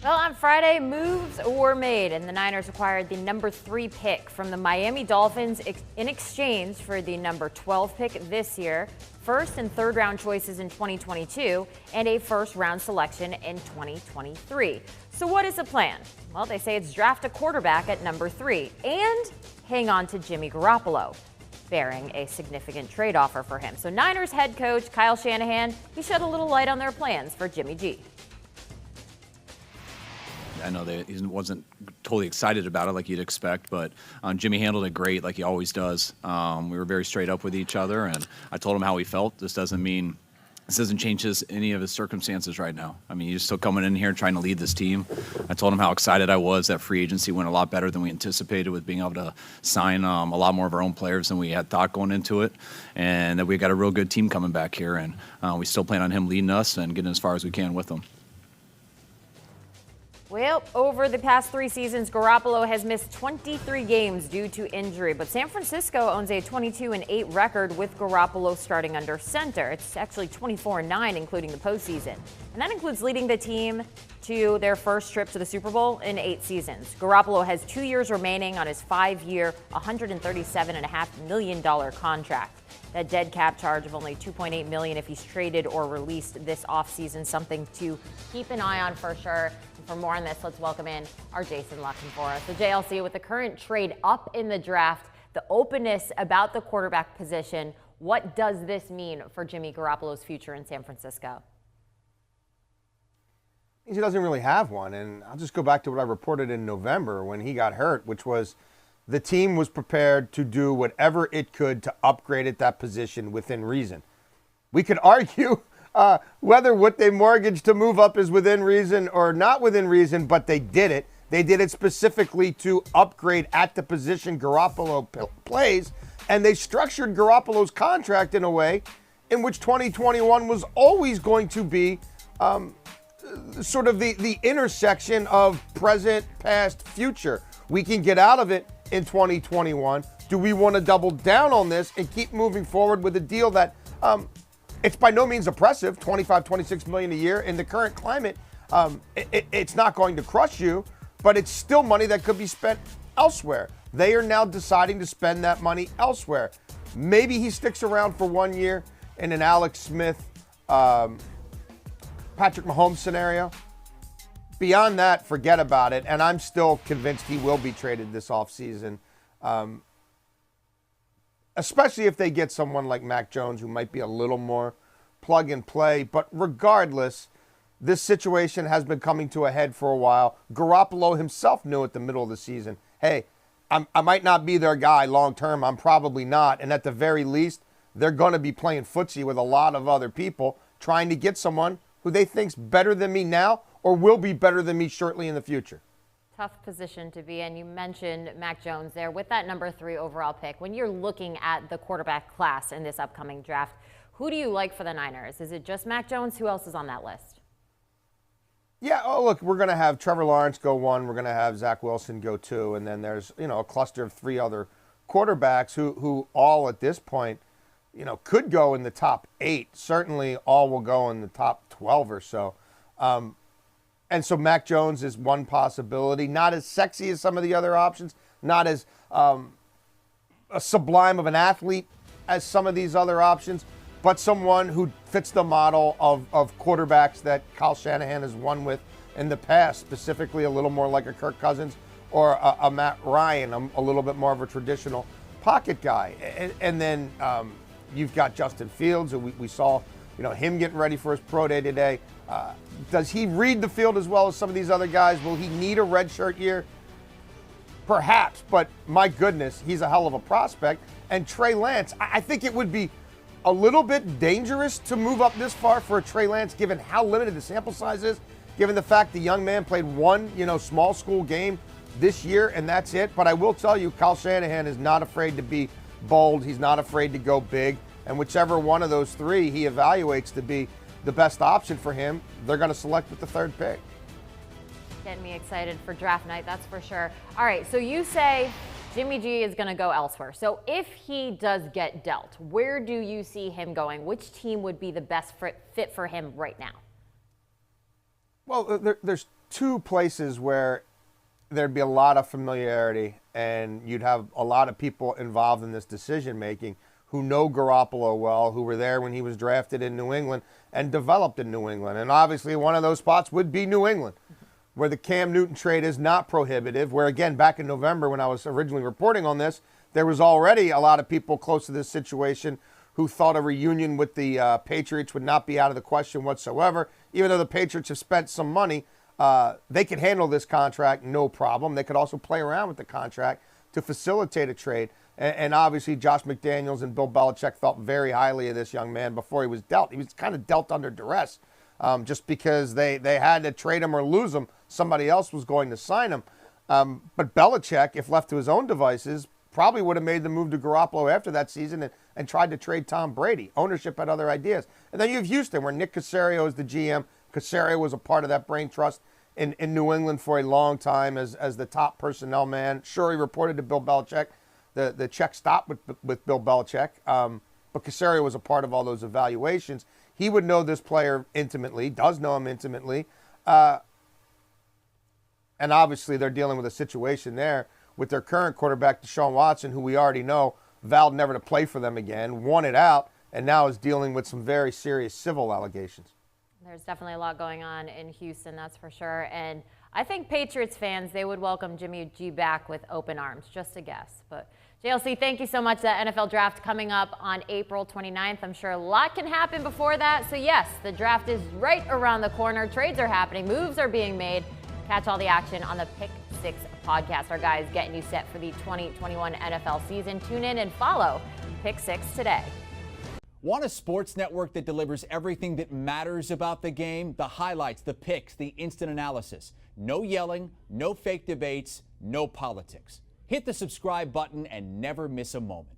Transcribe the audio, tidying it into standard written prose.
Well, on Friday, moves were made, and the Niners acquired the number 3 pick from the Miami Dolphins in exchange for the number 12 pick this year, first and third round choices in 2022, and a first round selection in 2023. So what is the plan? Well, they say it's draft a quarterback at number 3 and hang on to Jimmy Garoppolo, bearing a significant trade offer for him. So Niners head coach Kyle Shanahan, he shed a little light on their plans for Jimmy G. I know that he wasn't totally excited about it like you'd expect, but Jimmy handled it great like he always does. We were very straight up with each other, and I told him how he felt. This doesn't change any of his circumstances right now. I mean, he's still coming in here trying to lead this team. I told him how excited I was that free agency went a lot better than we anticipated, with being able to sign a lot more of our own players than we had thought going into it, and that we got a real good team coming back here, and we still plan on him leading us and getting as far as we can with them. Well, over the past 3 seasons, Garoppolo has missed 23 games due to injury, but San Francisco owns a 22-8 record with Garoppolo starting under center. It's actually 24-9, including the postseason. And that includes leading the team to their first trip to the Super Bowl in 8 seasons. Garoppolo has 2 years remaining on his 5-year, $137.5 million contract. That dead cap charge of only $2.8 million if he's traded or released this offseason, something to keep an eye on for sure. And for more on this, let's welcome in our Jason La Canfora. So JLC, with the current trade up in the draft, the openness about the quarterback position, what does this mean for Jimmy Garoppolo's future in San Francisco? He doesn't really have one, and I'll just go back to what I reported in November when he got hurt, which was the team was prepared to do whatever it could to upgrade at that position within reason. We could argue whether what they mortgaged to move up is within reason or not within reason, but they did it. They did it specifically to upgrade at the position Garoppolo plays, and they structured Garoppolo's contract in a way in which 2021 was always going to be sort of the intersection of present, past, future. We can get out of it in 2021. Do we want to double down on this and keep moving forward with a deal that it's by no means oppressive, $25-26 million a year in the current climate? It's not going to crush you, but it's still money that could be spent elsewhere. They are now deciding to spend that money elsewhere. Maybe he sticks around for 1 year in an Alex Smith, Patrick Mahomes scenario. Beyond that, forget about it. And I'm still convinced he will be traded this offseason, especially if they get someone like Mac Jones, who might be a little more plug and play. But regardless, this situation has been coming to a head for a while. Garoppolo himself knew at the middle of the season, hey, I might not be their guy long term. I'm probably not. And at the very least, they're going to be playing footsie with a lot of other people, trying to get someone who they think's better than me now or will be better than me shortly in the future. Tough position to be in. You mentioned Mac Jones there with that number 3 overall pick. When you're looking at the quarterback class in this upcoming draft, who do you like for the Niners? Is it just Mac Jones? Who else is on that list? Yeah, look, we're going to have Trevor Lawrence go 1. We're going to have Zach Wilson go 2. And then there's, a cluster of 3 other quarterbacks who all at this point, could go in the top 8. Certainly all will go in the top 12 or so. And so Mac Jones is one possibility. Not as sexy as some of the other options. Not as a sublime of an athlete as some of these other options. But someone who fits the model of quarterbacks that Kyle Shanahan has won with in the past. Specifically a little more like a Kirk Cousins or a Matt Ryan. A little bit more of a traditional pocket guy. And then you've got Justin Fields, who we saw him getting ready for his pro day today. Does he read the field as well as some of these other guys? Will he need a redshirt year? Perhaps, but my goodness, he's a hell of a prospect. And Trey Lance, I think it would be a little bit dangerous to move up this far for a Trey Lance, given how limited the sample size is, given the fact the young man played one, small school game this year, and that's it. But I will tell you, Kyle Shanahan is not afraid to be bold. He's not afraid to go big. And whichever one of those 3 he evaluates to be the best option for him, they're going to select with the 3rd pick. Getting me excited for draft night, that's for sure. All right, so you say Jimmy G is going to go elsewhere. So if he does get dealt, where do you see him going? Which team would be the best fit for him right now? Well, there's two places where there'd be a lot of familiarity, and you'd have a lot of people involved in this decision making who know Garoppolo well, who were there when he was drafted in New England and developed in New England. And obviously one of those spots would be New England, where the Cam Newton trade is not prohibitive, where, again, back in November when I was originally reporting on this, there was already a lot of people close to this situation who thought a reunion with the Patriots would not be out of the question whatsoever. Even though the Patriots have spent some money, they could handle this contract no problem. They could also play around with the contract to facilitate a trade. And obviously Josh McDaniels and Bill Belichick thought very highly of this young man before he was dealt. He was kind of dealt under duress just because they had to trade him or lose him. Somebody else was going to sign him. But Belichick, if left to his own devices, probably would have made the move to Garoppolo after that season and tried to trade Tom Brady. Ownership had other ideas. And then you have Houston, where Nick Caserio is the GM. Caserio was a part of that brain trust in New England for a long time as the top personnel man. Sure, he reported to Bill Belichick. The check stopped with Bill Belichick. But Caserio was a part of all those evaluations. He would know this player intimately, does know him intimately. And obviously they're dealing with a situation there with their current quarterback, Deshaun Watson, who we already know vowed never to play for them again, won it out, and now is dealing with some very serious civil allegations. There's definitely a lot going on in Houston, that's for sure. And I think Patriots fans, they would welcome Jimmy G back with open arms, just a guess. But JLC, thank you so much. The NFL draft coming up on April 29th. I'm sure a lot can happen before that. So yes, the draft is right around the corner. Trades are happening. Moves are being made. Catch all the action on the Pick 6 podcast. Our guys getting you set for the 2021 NFL season. Tune in and follow Pick 6 today. Want a sports network that delivers everything that matters about the game? The highlights, the picks, the instant analysis. No yelling, no fake debates, no politics. Hit the subscribe button and never miss a moment.